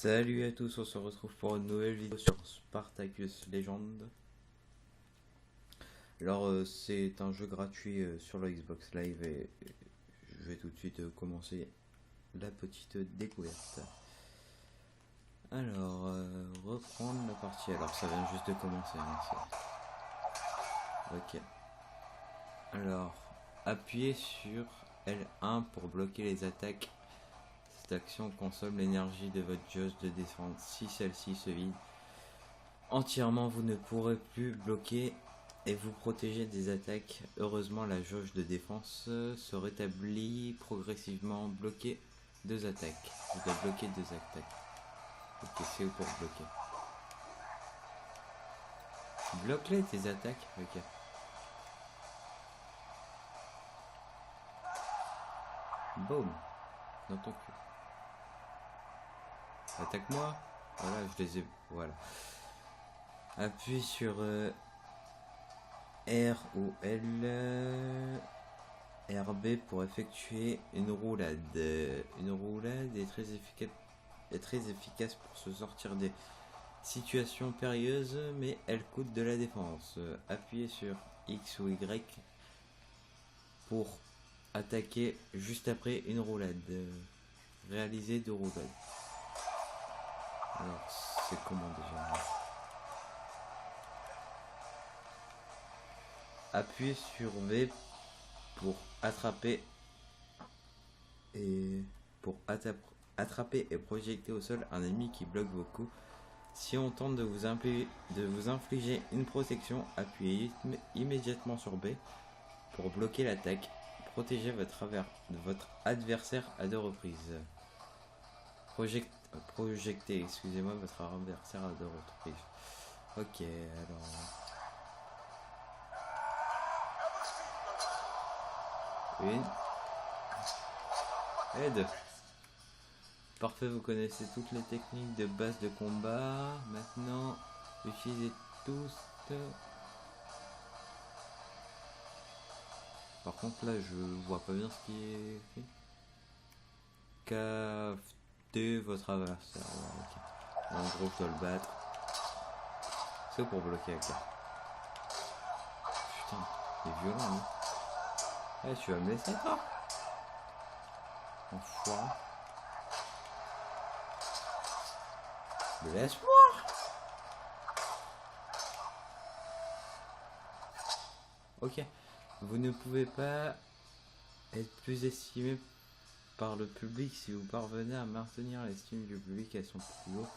Salut à tous, on se retrouve pour une nouvelle vidéo sur Spartacus Legend. Alors c'est un jeu gratuit sur le Xbox Live et je vais tout de suite commencer la petite découverte. Alors reprendre la partie, alors ça vient juste de commencer hein, ok. Alors appuyez sur L1 pour bloquer les attaques. Cette action consomme l'énergie de votre jauge de défense. Si celle-ci se vide entièrement, vous ne pourrez plus bloquer et vous protéger des attaques. Heureusement, la jauge de défense se rétablit progressivement. Bloquer 2 attaques. Vous devez bloquer 2 attaques. Ok, c'est où pour bloquer? Bloque-les tes attaques. Ok. Boum. Dans ton cul. Attaque-moi. Voilà, je les ai. Voilà. Appuie sur R ou L, RB pour effectuer une roulade. Une roulade est très efficace pour se sortir des situations périlleuses, mais elle coûte de la défense. Appuyez sur X ou Y pour attaquer juste après une roulade. Réaliser 2 roulades. Alors, c'est comment déjà? Appuyez sur V pour attraper et attraper et projeter au sol un ennemi qui bloque vos coups. Si on tente de vous infliger une protection, appuyez immédiatement sur B pour bloquer l'attaque. Protégez votre adversaire à 2 reprises. Projectez, excusez-moi, votre adversaire à 2 reprises. Ok, alors. Une. Et 2. Parfait, vous connaissez toutes les techniques de base de combat. Maintenant, utilisez tous. Par contre, là, je vois pas bien ce qui est écrit. Captez votre adversaire. Okay. En gros, je dois le battre. C'est pour bloquer avec ça. Putain, il est violent, lui. Eh, tu vas me laisser, toi? Enfoiré. Laisse-moi. Ok. Vous ne pouvez pas être plus estimé par le public si vous parvenez à maintenir l'estime du public à son plus haut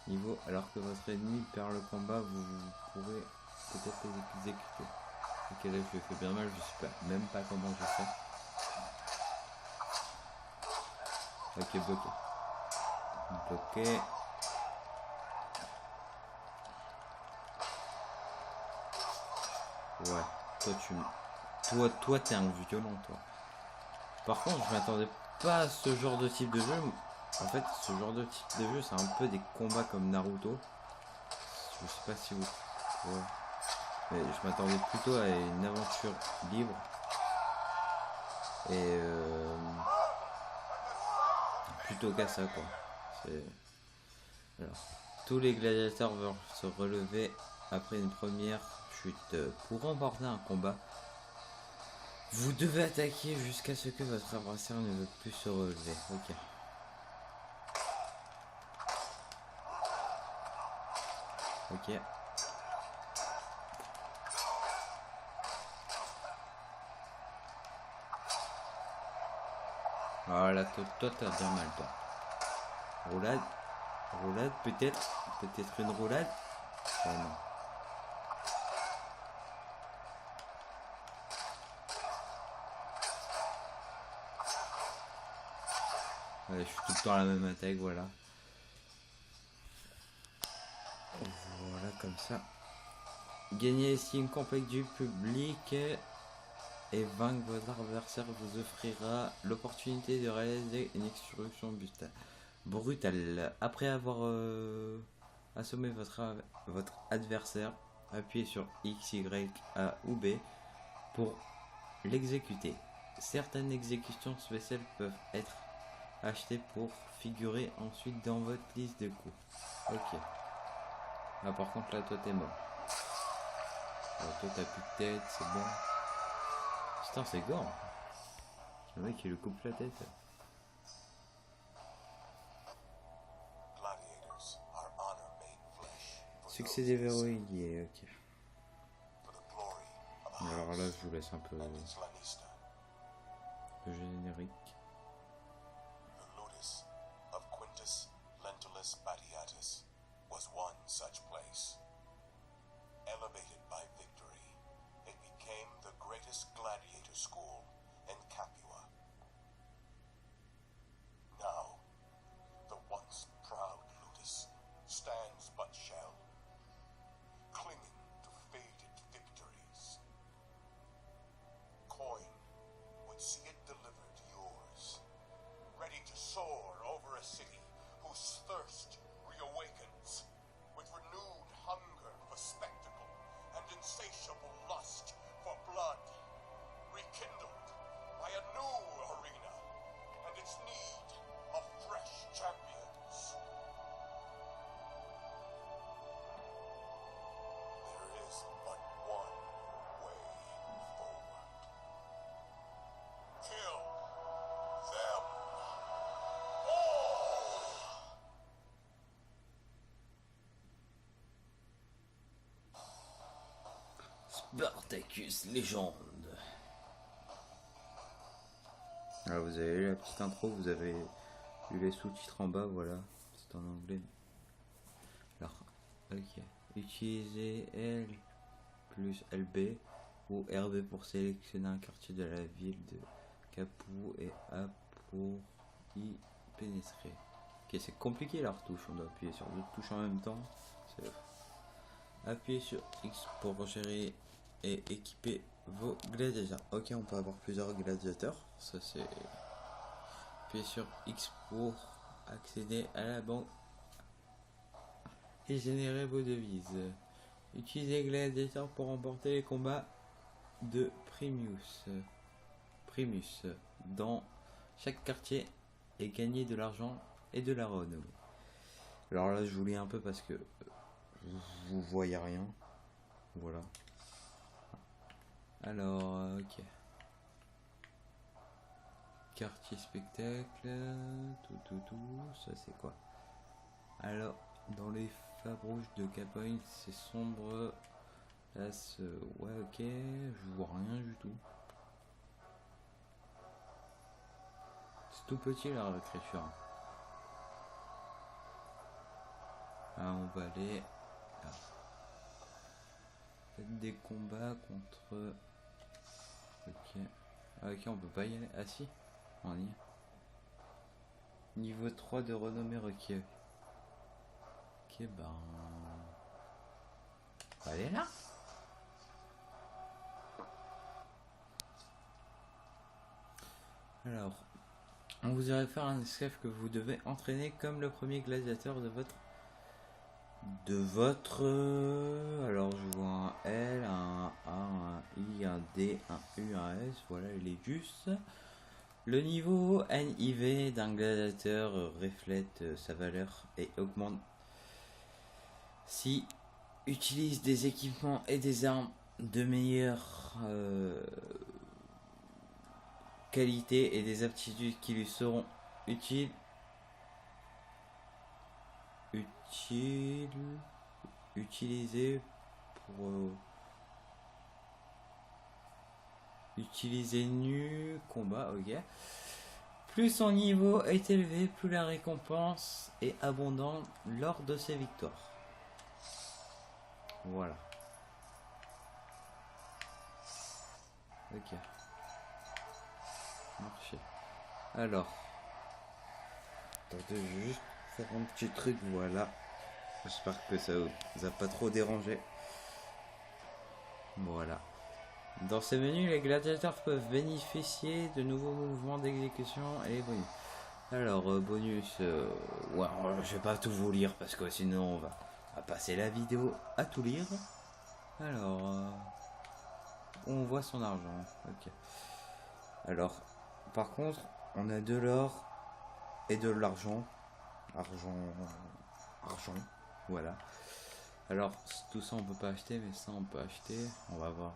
niveau, alors que votre ennemi perd le combat, vous pourrez peut-être les exécuter. Ok, là je lui fais bien mal, je sais pas, même pas comment je fais. Ok, bloqué. Bloqué. Ouais, toi t'es un violent, toi. Par contre, je m'attendais pas à ce genre de type de jeu. En fait, ce genre de type de jeu, c'est un peu des combats comme Naruto. Je sais pas si vous... Ouais. Mais je m'attendais plutôt à une aventure libre. Et plutôt qu'à ça, quoi. Alors, tous les gladiateurs vont se relever après une première chute. Pour remporter un combat, vous devez attaquer jusqu'à ce que votre adversaire ne veut plus se relever. Ok. Ok. Voilà, toi t'as bien mal, toi. Roulade. Roulade, peut-être une roulade. Oh non. Ouais, je suis tout le temps à la même attaque, voilà. Voilà, comme ça. Gagner l'estime complète du public et vaincre votre adversaire vous offrira l'opportunité de réaliser une exécution brutale. Après avoir assommé votre adversaire, appuyez sur X, Y, A ou B pour l'exécuter. Certaines exécutions spéciales peuvent être Acheter pour figurer ensuite dans votre liste de coups. Ok. Ah, par contre, là, toi, t'es mort. Alors, toi, t'as plus de tête, c'est bon. Putain, c'est gore. Le mec, il lui coupe la tête. Succès déverrouillé, ok. Alors là, je vous laisse un peu le générique. The lotus of Quintus Lentulus Batiatus was one such place. Elevated by victory, it became the greatest gladiator school in Capua. Now, the once proud Ludus stands but shell, clinging to faded victories. Coin would see it delivered yours, ready to soar over a city whose thirst reawakens with renewed hunger for spectacle and insatiable lust for blood, rekindled by a new arena and its need of fresh champions. There is but one way forward. Kill them all! Spartacus légende. Alors vous avez eu la petite intro, vous avez eu les sous-titres en bas, voilà. C'est en anglais. Alors, ok. Utilisez L plus LB ou RB pour sélectionner un quartier de la ville de Capoue et A pour y pénétrer. Ok, c'est compliqué la retouche, on doit appuyer sur deux touches en même temps. Appuyez sur X pour gérer et équiper vos gladiateurs. Ok, on peut avoir plusieurs gladiateurs. Ça c'est. Appuyez sur X pour accéder à la banque et générer vos devises. Utilisez gladiateurs pour remporter les combats de Primus dans chaque quartier et gagner de l'argent et de la renommée. Alors là, je vous lis un peu parce que vous voyez rien. Voilà. Alors, ok. Quartier spectacle, tout, ça c'est quoi? Alors, dans les Fabrouches de Capogne, c'est sombre. Là, ouais, ok, je vois rien du tout. C'est tout petit la réécriture. Ah, on va aller là. Faites des combats contre. Ok. Ah, ok, on peut pas y aller. Ah si, on y est. Niveau 3 de renommée requis. Ok, ben. Allez là. Alors, on vous aurait fait un esclave que vous devez entraîner comme le premier gladiateur de votre alors je vois un L, un A, un I, un D, un U, un S, voilà, il est juste. Le niveau NIV d'un gladiateur reflète sa valeur et augmente si utilise des équipements et des armes de meilleure qualité et des aptitudes qui lui seront utilisées pour utiliser nu combat, ok. Plus son niveau est élevé, plus la récompense est abondante lors de ses victoires. Voilà. Ok. Marché. Alors. Attendez, je vais juste faire un petit truc, voilà. J'espère que ça vous a pas trop dérangé. Voilà. Dans ce menu, les gladiateurs peuvent bénéficier de nouveaux mouvements d'exécution et bonus. Alors, bonus, ouais, je vais pas tout vous lire parce que sinon on va passer la vidéo à tout lire. Alors, on voit son argent. Ok. Alors, par contre, on a de l'or et de l'argent. Argent, voilà. Alors tout ça on peut pas acheter, mais ça on peut acheter. On va voir.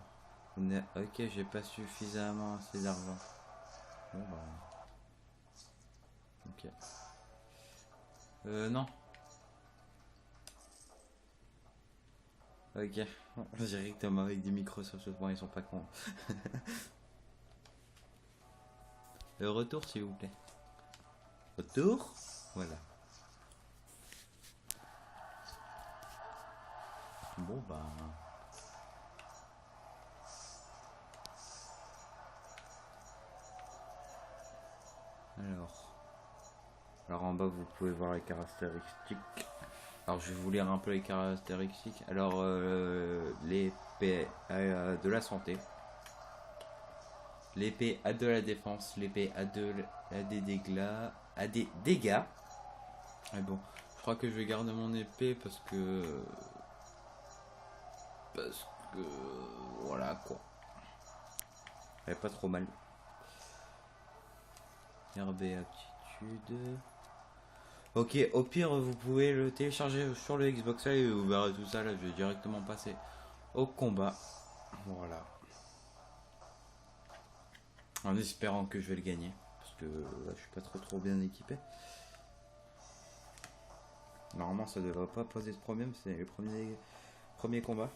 Ok, j'ai pas suffisamment assez d'argent. Bon bah. Ok. Non. Ok. Directement avec des micros sur ce point, ils sont pas cons. Retour s'il vous plaît. Retour. Voilà. Bon bah. Alors en bas vous pouvez voir les caractéristiques. Alors je vais vous lire un peu les caractéristiques. Alors l'épée a de la santé. L'épée a de la défense. L'épée a des dégâts. Mais bon, je crois que je vais garder mon épée parce que voilà quoi. Elle est pas trop mal. RB aptitude. Ok, au pire vous pouvez le télécharger sur le Xbox Live et vous verrez tout ça. Là je vais directement passer au combat. Voilà. En espérant que je vais le gagner. Parce que là, je suis pas trop bien équipé. Normalement ça devrait pas poser de problème. C'est le premier combat.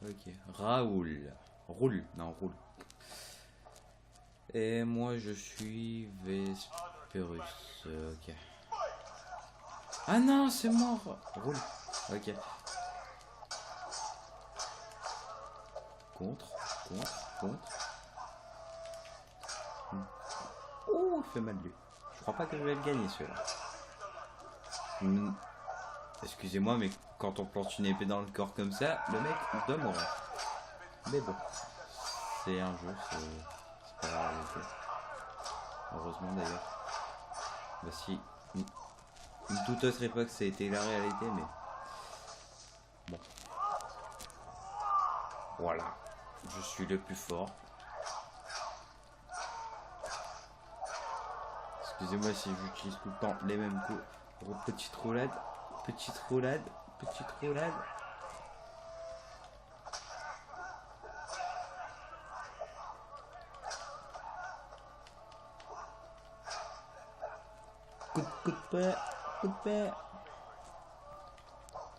Ok, Raoul. Roule. Et moi je suis Vesperus. Ok. Ah non, c'est mort. Roule. Ok. Contre. Oh, il fait mal lui. Je crois pas que je vais le gagner celui-là. Excusez-moi, mais quand on plante une épée dans le corps comme ça, le mec doit mourir. Mais bon, c'est un jeu, c'est pas la réalité. Heureusement d'ailleurs. Bah si, une toute autre époque ça a été la réalité, mais bon. Voilà, je suis le plus fort. Excusez-moi si j'utilise tout le temps les mêmes coups. Petite roulade.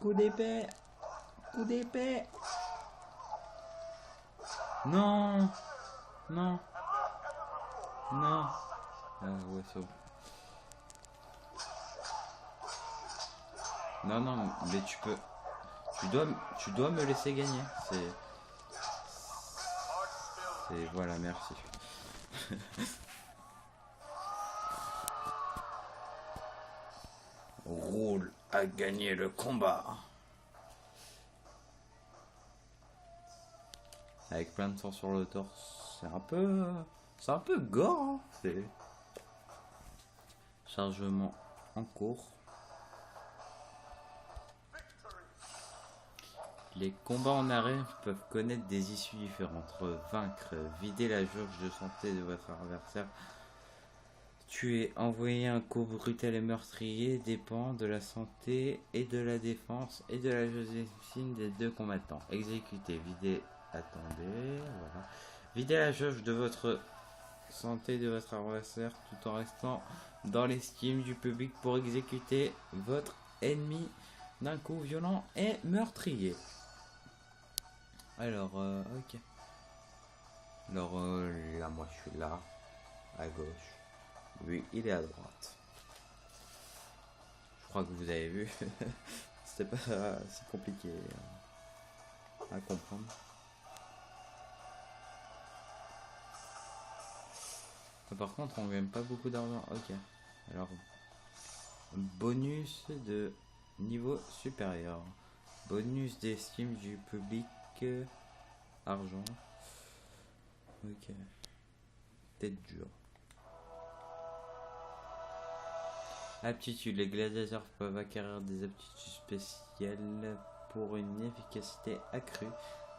Coup d'épée. Non. Ah ouais, ça. Non, mais tu dois me laisser gagner. Voilà, merci. Roule a gagné le combat. Avec plein de sang sur le torse, c'est un peu gore. Hein. C'est chargement en cours. Les combats en arène peuvent connaître des issues différentes. Vaincre, vider la jauge de santé de votre adversaire, tuer, envoyer un coup brutal et meurtrier dépend de la santé et de la défense et de la Joséphine des deux combattants. Exécuter, vider, attendez, voilà. Vider la jauge de votre santé de votre adversaire tout en restant dans l'estime du public pour exécuter votre ennemi d'un coup violent et meurtrier. Alors, ok. Alors, là, moi, je suis là, à gauche. Lui, il est à droite. Je crois que vous avez vu. C'était pas si compliqué à comprendre. Par contre, on gagne pas beaucoup d'argent. Ok. Alors, bonus de niveau supérieur. Bonus d'estime du public. Argent. Ok. Tête dure. Aptitude. Les gladiateurs peuvent acquérir des aptitudes spéciales pour une efficacité accrue,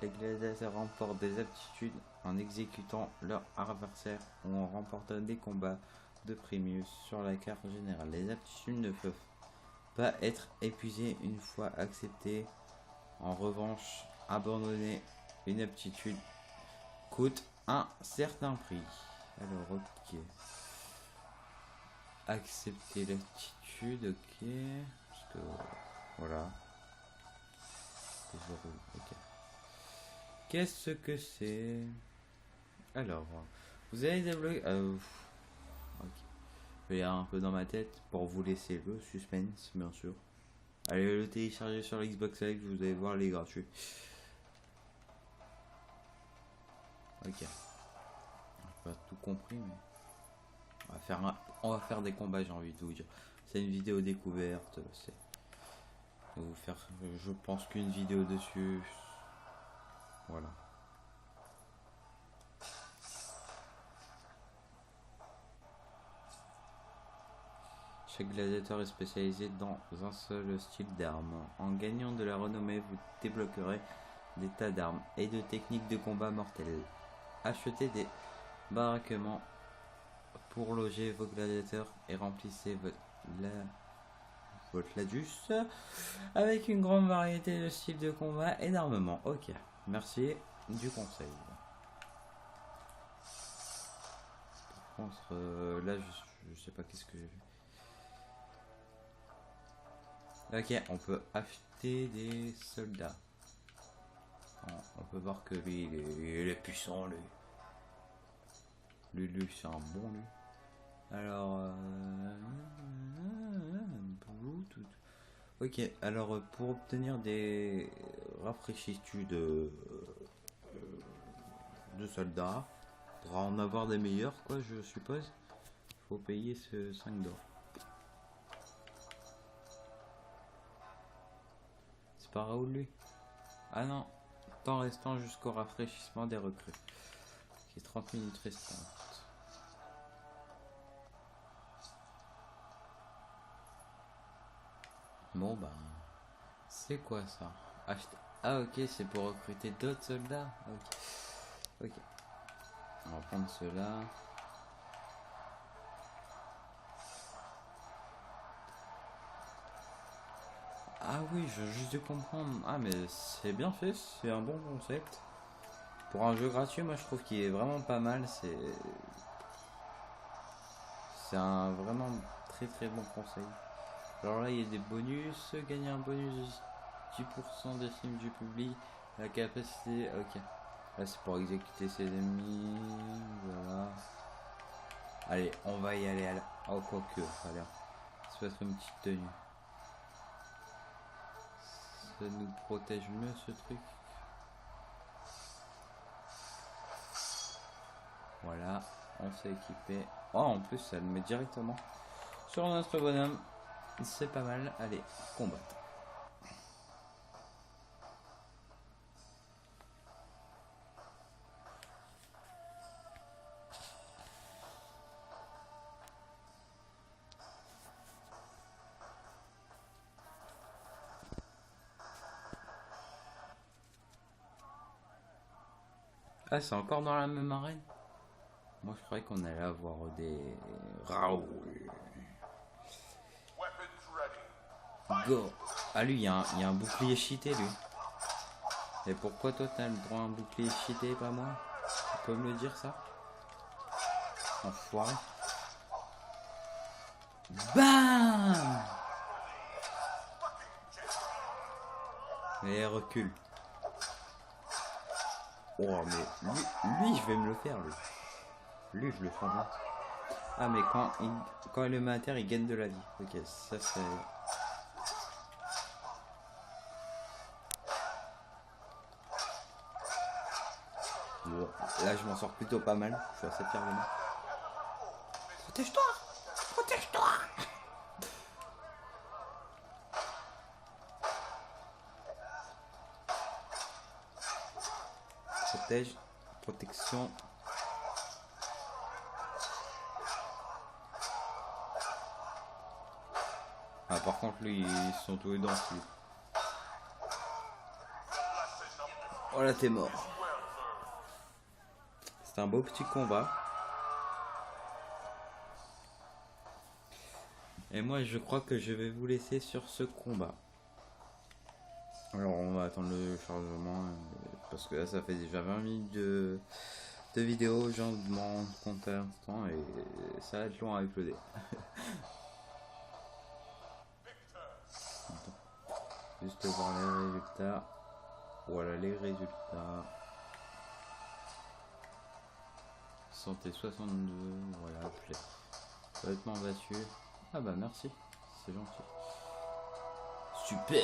les gladiateurs remportent des aptitudes en exécutant leur adversaire ou en remportant des combats de primus sur la carte générale. Les aptitudes ne peuvent pas être épuisées une fois acceptées. En revanche, abandonner une aptitude coûte un certain prix. Alors, ok. Accepter l'aptitude, ok. Parce que, voilà. Ok. Qu'est-ce que c'est? Alors, vous allez débloquer. Ok. Je vais aller un peu dans ma tête pour vous laisser le suspense, bien sûr. Allez le télécharger sur l'Xbox Live, vous allez voir, les gratuits. Ok. J'ai pas tout compris, mais on va faire des combats, j'ai envie de vous dire. C'est une vidéo découverte, c'est. Je vais vous faire, je pense qu'une vidéo dessus. Voilà. Chaque gladiateur est spécialisé dans un seul style d'arme. En gagnant de la renommée, vous débloquerez des tas d'armes et de techniques de combat mortelles. Achetez des baraquements pour loger vos gladiateurs et remplissez votre ladus avec une grande variété de styles de combat et d'armement. Ok, merci du conseil. Par contre, là, je sais pas qu'est-ce que j'ai vu. Ok, on peut acheter des soldats. On peut voir que lui, il est puissant, lui. Lui, c'est un bon, lui. Alors, ok, alors pour obtenir des rafraîchitudes de soldats, pour en avoir des meilleurs, quoi, je suppose, faut payer ce 5 d'or. C'est pas Raoul, lui? Ah non, temps restant jusqu'au rafraîchissement des recrues. Qui est 30 minutes restantes. Bon bah, c'est quoi ça? Ah ok, c'est pour recruter d'autres soldats. Ok. On va prendre cela. Ah oui, je viens juste de comprendre. Ah mais c'est bien fait, c'est un bon concept. Pour un jeu gratuit, moi je trouve qu'il est vraiment pas mal. C'est un vraiment très bon conseil. Alors là, il y a des bonus. Gagner un bonus de 10% d'estime du public. La capacité. Ok. Là, c'est pour exécuter ses ennemis. Voilà. Allez, on va y aller. Oh, quoique. Voilà. Ça va être une petite tenue. Ça nous protège mieux ce truc. Voilà. On s'est équipé. Oh, en plus, ça le met directement sur notre bonhomme. C'est pas mal. Allez, combattre. Ah, c'est encore dans la même arène? Moi, je croyais qu'on allait avoir des Raoul. Go. Ah, lui, il y a un bouclier cheaté, lui. Et pourquoi toi, t'as le droit à un bouclier cheaté, pas moi? Tu peux me le dire, ça? Enfoiré. BAM! Et recule. Oh, mais lui, je vais me le faire, lui. Lui, je le ferai bien. Ah, mais quand il le met à terre, il gagne de la vie. Ok, ça c'est... Bon, là, je m'en sors plutôt pas mal. Je suis assez fier de moi. Protège-toi! Protège-toi! Protège. Protection. Ah, par contre, lui, ils sont tous les dents. Oh là, t'es mort. C'était un beau petit combat. Et moi, je crois que je vais vous laisser sur ce combat. Alors, on va attendre le chargement. Parce que là, ça fait déjà 20 minutes de vidéo. J'en demande compte à l'instant. Et ça va être long à uploader. Juste voir les résultats. Voilà les résultats. Santé 62. Voilà, je l'ai complètement battu. Ah bah merci, c'est gentil. Super,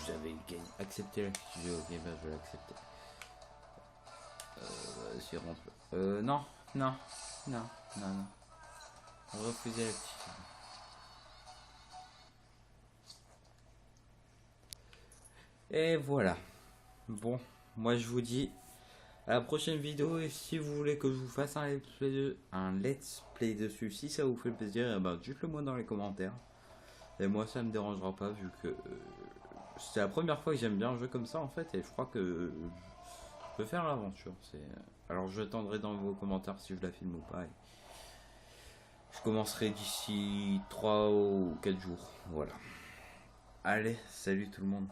vous avez accepté la studio. Ok, bah je vais l'accepter. C'est rempli. Non, non, non, non, non. Refuser la petite. Et voilà. Bon, moi je vous dis à la prochaine vidéo. Et si vous voulez que je vous fasse un let's play dessus, si ça vous fait plaisir, bah, dites-le moi dans les commentaires. Et moi ça me dérangera pas vu que c'est la première fois que j'aime bien un jeu comme ça en fait. Et je crois que je peux faire l'aventure. Alors je attendrai dans vos commentaires si je la filme ou pas. Et je commencerai d'ici 3 ou 4 jours. Voilà. Allez, salut tout le monde.